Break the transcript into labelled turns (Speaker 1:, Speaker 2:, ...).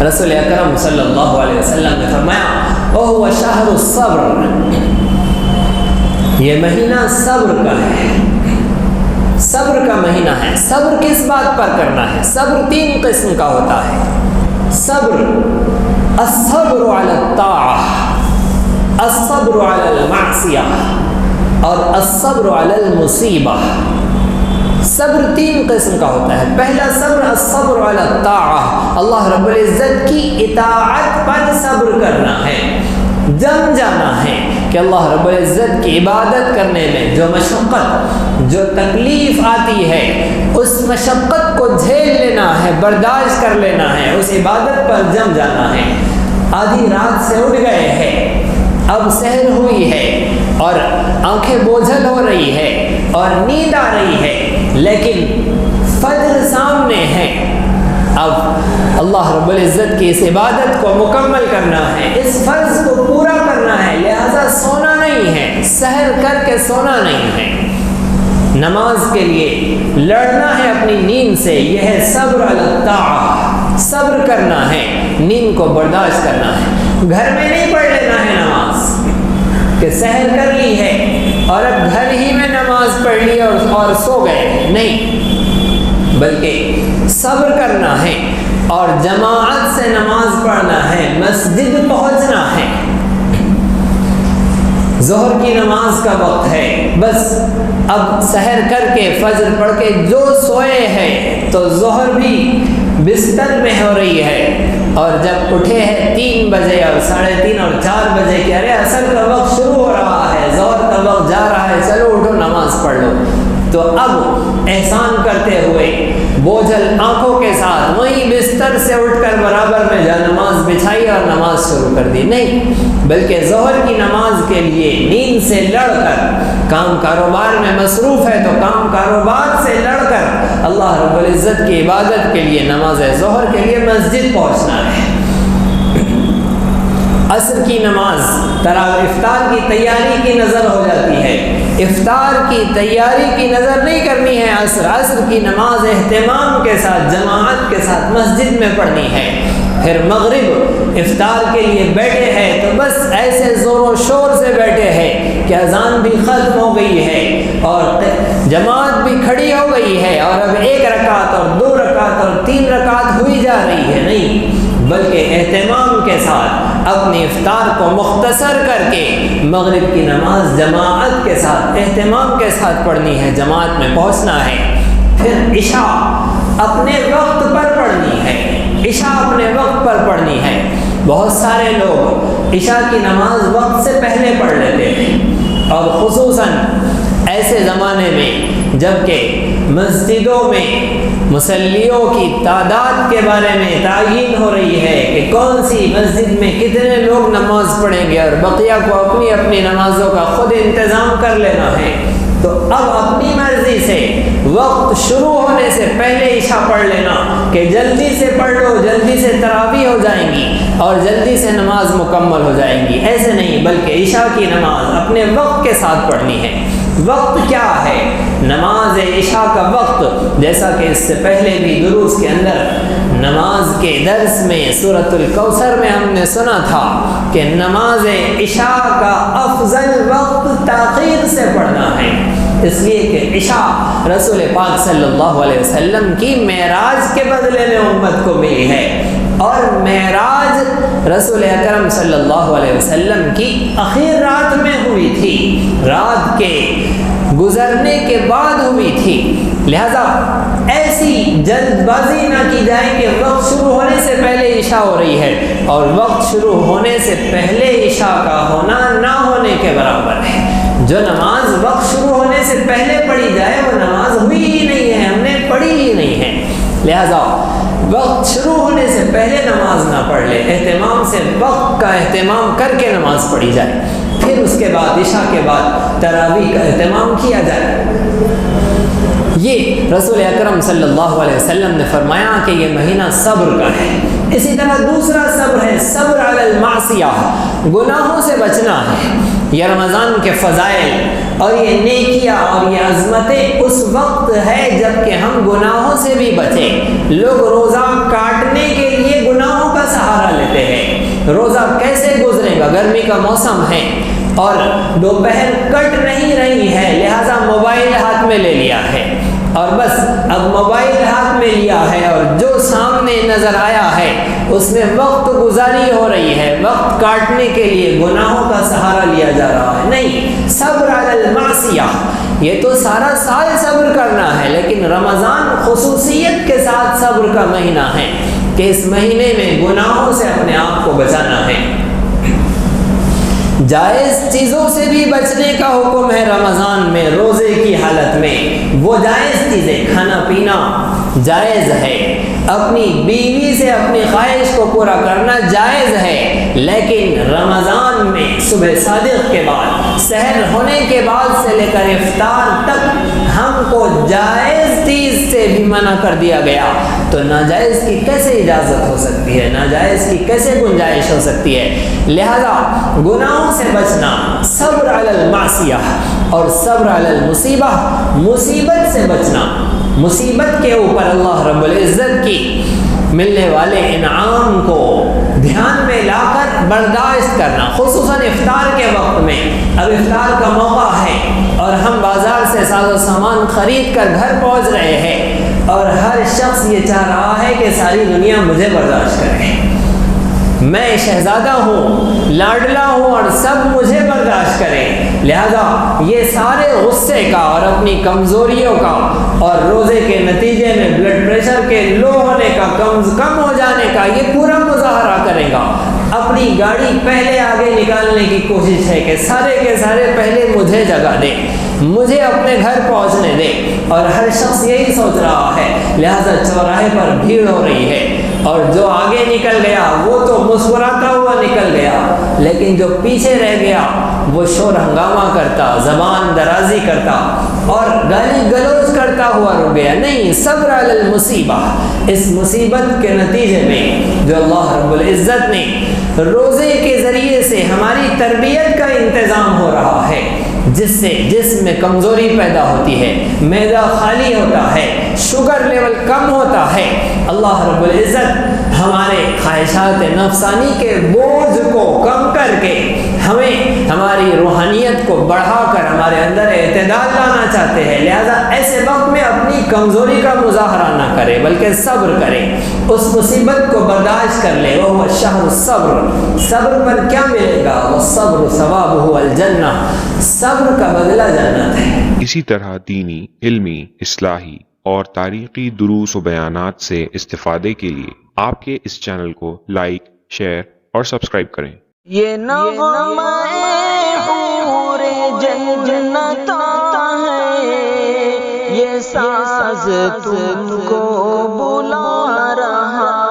Speaker 1: رسول اکرم صلی اللہ علیہ وسلم نے فرمایا وَهُوَ شَهْرُ الصَّبْرِ، یہ مہینہ صبر کا ہے، صبر کا مہینہ ہے۔ صبر کس بات پر کرنا ہے؟ صبر 3 قسم کا ہوتا ہے۔ صبر الصبر علی الطاعہ، الصبر علی المعصیہ، اور الصبر علی المصیبہ۔ صبر 3 قسم کا ہوتا ہے۔ پہلا صبر الصبر علی الطاعہ، اللہ رب العزت کی اطاعت پر صبر کرنا ہے، جم جانا ہے کہ اللہ رب العزت کی عبادت کرنے میں جو مشقت، جو تکلیف آتی ہے، اس مشقت کو جھیل لینا ہے، برداشت کر لینا ہے، اس عبادت پر جم جانا ہے۔ آدھی رات سے اٹھ گئے ہیں، اب سحر ہوئی ہے اور آنکھیں بوجھل ہو رہی ہے اور نیند آ رہی ہے، لیکن فجر سامنے ہے، اب اللہ رب العزت کی اس عبادت کو مکمل کرنا ہے، اس فرض کو پورا کرنا ہے، لہذا سونا نہیں ہے، سحر کر کے سونا نہیں ہے، نماز کے لیے لڑنا ہے اپنی نیند سے۔ یہ ہے صبر علی الطاعہ، صبر کرنا ہے، نیند کو برداشت کرنا ہے۔ گھر میں نہیں پڑھ لینا ہے نماز کہ سحر کر لی ہے اور اب گھر ہی میں نماز پڑھ لی اور سو گئے، نہیں، بلکہ صبر کرنا ہے اور جماعت سے نماز پڑھنا ہے، مسجد پہنچنا ہے۔ ظہر کی نماز کا وقت ہے، بس اب سحر کر کے فجر پڑھ کے جو سوئے ہیں تو ظہر بھی بستر میں ہو رہی ہے، اور جب اٹھے ہیں 3 بجے اور 3:30 اور 4 بجے کہ ارے عصر کا وقت شروع ہو رہا ہے، ظہر کا وقت جا رہا ہے، چلو اٹھو نماز پڑھ لو، تو اب احسان کرتے ہوئے بوجھل آنکھوں کے ساتھ وہیں بستر سے اٹھ کر برابر میں جا نماز بچھائی اور نماز شروع کر دی، نہیں، بلکہ ظہر کی نماز کے لیے نیند سے لڑ کر، کام کاروبار میں مصروف ہے تو کام کاروبار سے لڑ کر اللہ رب العزت کی عبادت کے لیے، نماز ظہر کے لیے مسجد پہنچنا ہے۔ عصر کی نماز افطار کی تیاری کی نظر ہو جاتی ہے، افطار کی تیاری کی نظر نہیں کرنی ہے، عصر کی نماز اہتمام کے ساتھ، جماعت کے ساتھ مسجد میں پڑھنی ہے۔ پھر مغرب افطار کے لیے بیٹھے ہیں تو بس ایسے زور و شور سے بیٹھے ہیں کہ اذان بھی ختم ہو گئی ہے اور جماعت بھی کھڑی ہو گئی ہے، اور اب 1 رکعت اور 2 رکعت اور 3 رکعت ہوئی جا رہی ہے، نہیں، بلکہ اہتمام کے ساتھ اپنی افطار کو مختصر کر کے مغرب کی نماز جماعت کے ساتھ، اہتمام کے ساتھ پڑھنی ہے، جماعت میں پہنچنا ہے۔ پھر عشاء اپنے وقت پر پڑھنی ہے، عشاء اپنے وقت پر پڑھنی ہے۔ بہت سارے لوگ عشاء کی نماز وقت سے پہلے پڑھ لیتے ہیں، اور خصوصاً ایسے زمانے میں جب کہ مسجدوں میں مصلیوں کی تعداد کے بارے میں تعیین ہو رہی ہے کہ کون سی مسجد میں کتنے لوگ نماز پڑھیں گے، اور بقیہ کو اپنی اپنی نمازوں کا خود انتظام کر لینا ہے، تو اب اپنی مرضی سے وقت شروع ہونے سے پہلے عشاء پڑھ لینا کہ جلدی سے پڑھ لو، جلدی سے تراویح ہو جائیں گی اور جلدی سے نماز مکمل ہو جائیں گی، ایسے نہیں، بلکہ عشاء کی نماز اپنے وقت کے ساتھ پڑھنی ہے۔ وقت کیا ہے؟ نماز عشاء کا وقت، جیسا کہ اس سے پہلے بھی دروس کے اندر نماز کے درس میں سورۃ الکوثر میں ہم نے سنا تھا کہ نماز عشاء کا افضل وقت تاخیر سے پڑھنا ہے، اس لیے کہ عشاء رسول پاک صلی اللہ علیہ وسلم کی معراج کے بدلے میں امت کو ملی ہے، اور معراج رسول اکرم صلی اللہ علیہ وسلم کی آخر رات میں ہوئی تھی، رات کے گزرنے کے بعد ہوئی تھی، لہذا ایسی جلد بازی نہ کی جائے کہ وقت شروع ہونے سے پہلے عشاء ہو رہی ہے اور وقت شروع ہونے سے پہلے عشاء کا ہونا نہ ہونے کے برابر ہے۔ جو نماز وقت شروع ہونے سے پہلے پڑھی جائے وہ نماز ہوئی ہی نہیں ہے، ہم نے پڑھی ہی نہیں ہے، لہذا وقت شروع ہونے سے پہلے نماز نہ پڑھ لے، اہتمام سے وقت کا اہتمام کر کے نماز پڑھی جائے، پھر اس کے بعد عشاء کے بعد تراویح کا اہتمام کیا جائے۔ یہ رسول اکرم صلی اللہ علیہ وسلم نے فرمایا کہ یہ مہینہ صبر کا ہے۔ اسی طرح دوسرا صبر ہے صبر علی المعصیہ، گناہوں سے بچنا ہے۔ یہ رمضان کے فضائل اور یہ نیکیاں اور یہ عظمتیں اس وقت ہے جب کہ ہم گناہوں سے بھی بچیں۔ لوگ روزہ کاٹنے کے لیے گناہوں کا سہارا روزہ کیسے گزرے گا؟ گرمی کا موسم ہے اور دوپہر کٹ نہیں رہی ہے، لہذا موبائل ہاتھ میں لے لیا ہے اور بس اب موبائل ہاتھ میں لیا ہے اور جو سامنے نظر آیا ہے اس میں وقت گزاری ہو رہی ہے، وقت کاٹنے کے لیے گناہوں کا سہارا لیا جا رہا ہے۔ نہیں، صبر علی المعصیہ، یہ تو سارا سال صبر کرنا ہے، لیکن رمضان خصوصیت کے ساتھ صبر کا مہینہ ہے کہ اس مہینے میں گناہوں سے اپنے آپ کو بچانا ہے۔ جائز چیزوں سے بھی بچنے کا حکم ہے رمضان میں، روزے کی حالت میں۔ وہ جائز چیزیں، کھانا پینا جائز ہے، اپنی بیوی سے اپنی خواہش کو پورا کرنا جائز ہے، لیکن رمضان میں صبح صادق کے بعد، سحر ہونے کے بعد سے لے کر افطار تک ہم کو جائز چیز سے بھی منع کر دیا گیا، تو ناجائز کی کیسے اجازت ہو سکتی ہے؟ ناجائز کی کیسے گنجائش ہو سکتی ہے؟ لہذا گناہوں سے بچنا، صبر علی المعصیہ اور صبر علی المصیبہ، مصیبت سے بچنا، مصیبت کے اوپر اللہ رب العزت کی ملنے والے انعام کو دھیان میں لا کر برداشت کرنا، خصوصاً افطار کے وقت میں۔ اب افطار کا موقع ہے اور ہم بازار سے ساز و سامان خرید کر گھر پہنچ رہے ہیں اور ہر شخص یہ چاہ رہا ہے کہ ساری دنیا مجھے برداشت کرے، میں شہزادہ ہوں، لاڈلا ہوں اور سب مجھے برداشت کریں۔ لہذا یہ سارے غصے کا اور اپنی کمزوریوں کا اور روزے کے نتیجے میں بلڈ پریشر کے لو ہونے کا، کم ہو جانے کا یہ پورا مظاہرہ کرے گا۔ اپنی گاڑی پہلے آگے نکالنے کی کوشش ہے کہ سارے کے سارے پہلے مجھے جگہ دے، مجھے اپنے گھر پہنچنے دے، اور ہر شخص یہی سوچ رہا ہے۔ لہذا چوراہے پر بھیڑ ہو رہی ہے اور جو آگے نکل گیا وہ تو مسکراتا ہوا نکل گیا، لیکن جو پیچھے رہ گیا وہ شور ہنگامہ کرتا، زبان درازی کرتا اور گالی گلوچ کرتا ہوا رک گیا۔ نہیں، صبر علی المصیبہ، اس مصیبت کے نتیجے میں جو اللہ رب العزت نے روزے کے ذریعے سے ہماری تربیت کا انتظام ہو رہا ہے، جس سے جسم میں کمزوری پیدا ہوتی ہے، معدہ خالی ہوتا ہے، شوگر لیول کم ہوتا ہے، اللہ رب العزت ہمارے خواہشات نفسانی کے بوجھ کو کم کر کے ہمیں ہماری روحانیت کو بڑھا کر ہمارے اندر اعتدال لانا چاہتے ہیں۔ لہذا ایسے وقت میں اپنی کمزوری کا مظاہرہ نہ کرے بلکہ صبر کرے، اس مصیبت کو برداشت کر لے۔ وہ شہر الصبر، صبر پر کیا ملے گا؟ وہ صبر ثوابہ الجنہ، صبر کا بدلہ جنت ہے۔
Speaker 2: اسی طرح دینی، علمی، اصلاحی اور تاریخی دروس و بیانات سے استفادے کے لیے آپ کے اس چینل کو لائک، شیئر اور سبسکرائب کریں۔
Speaker 3: یہ نغمہ حور جنت ہے، یہ ساز تم کو بلا رہا